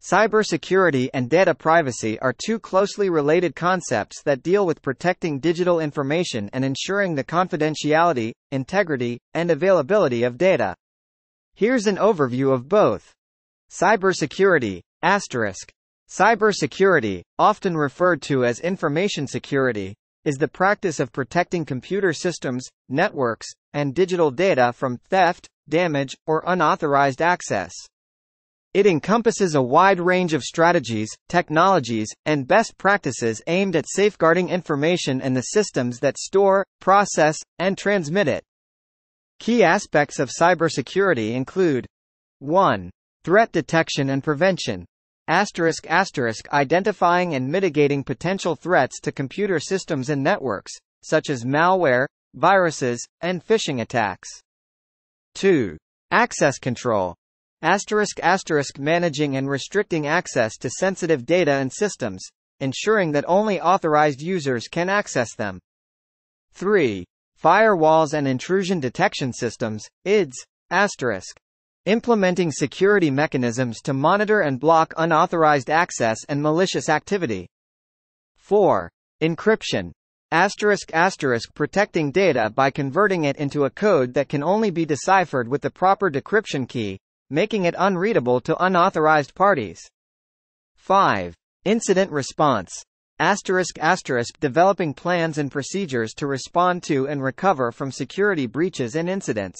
Cybersecurity and data privacy are two closely related concepts that deal with protecting digital information and ensuring the confidentiality, integrity, and availability of data. Here's an overview of both. Cybersecurity *. Cybersecurity, often referred to as information security, is the practice of protecting computer systems, networks, and digital data from theft, damage, or unauthorized access. It encompasses a wide range of strategies, technologies, and best practices aimed at safeguarding information and the systems that store, process, and transmit it. Key aspects of cybersecurity include 1. Threat detection and prevention. Identifying and mitigating potential threats to computer systems and networks, such as malware, viruses, and phishing attacks. 2. Access control. Managing and restricting access to sensitive data and systems, ensuring that only authorized users can access them. 3. Firewalls and intrusion detection systems, IDS, implementing security mechanisms to monitor and block unauthorized access and malicious activity. 4. Encryption. Protecting data by converting it into a code that can only be deciphered with the proper decryption key, making it unreadable to unauthorized parties. 5. Incident response. Developing plans and procedures to respond to and recover from security breaches and incidents.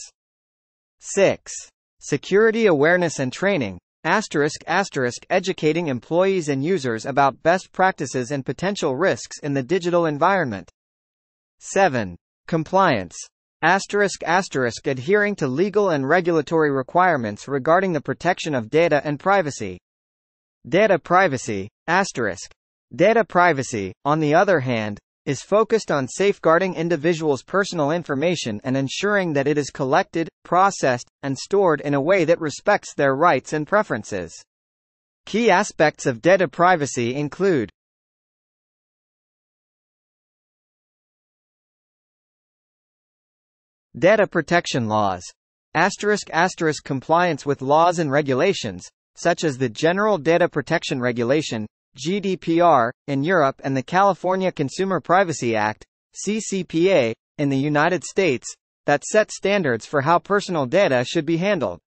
6. Security awareness and training. Educating employees and users about best practices and potential risks in the digital environment. 7. Compliance. Adhering to legal and regulatory requirements regarding the protection of data and privacy. Data privacy. Data privacy, on the other hand, is focused on safeguarding individuals' personal information and ensuring that it is collected, processed, and stored in a way that respects their rights and preferences. Key aspects of data privacy include data protection laws. Compliance with laws and regulations, such as the General Data Protection Regulation, GDPR, in Europe and the California Consumer Privacy Act, CCPA, in the United States, that set standards for how personal data should be handled.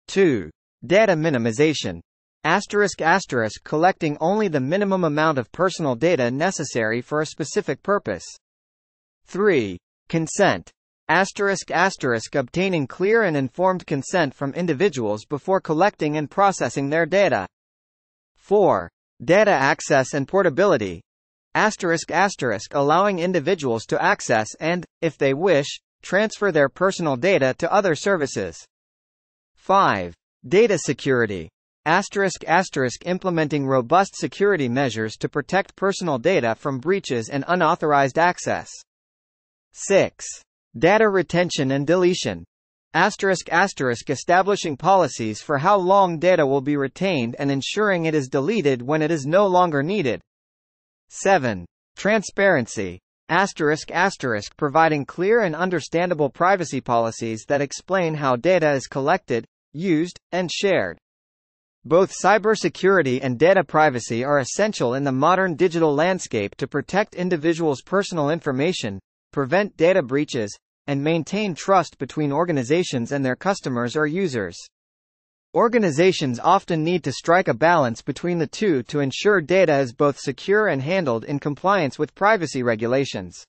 2. Data minimization. Collecting only the minimum amount of personal data necessary for a specific purpose. 3. Consent. Obtaining clear and informed consent from individuals before collecting and processing their data. 4. Data access and portability. Allowing individuals to access and, if they wish, transfer their personal data to other services. 5. Data security. Implementing robust security measures to protect personal data from breaches and unauthorized access. 6. Data retention and deletion. Establishing policies for how long data will be retained and ensuring it is deleted when it is no longer needed. 7. Transparency. Providing clear and understandable privacy policies that explain how data is collected, used, and shared. Both cybersecurity and data privacy are essential in the modern digital landscape to protect individuals' personal information, prevent data breaches, and maintain trust between organizations and their customers or users. Organizations often need to strike a balance between the two to ensure data is both secure and handled in compliance with privacy regulations.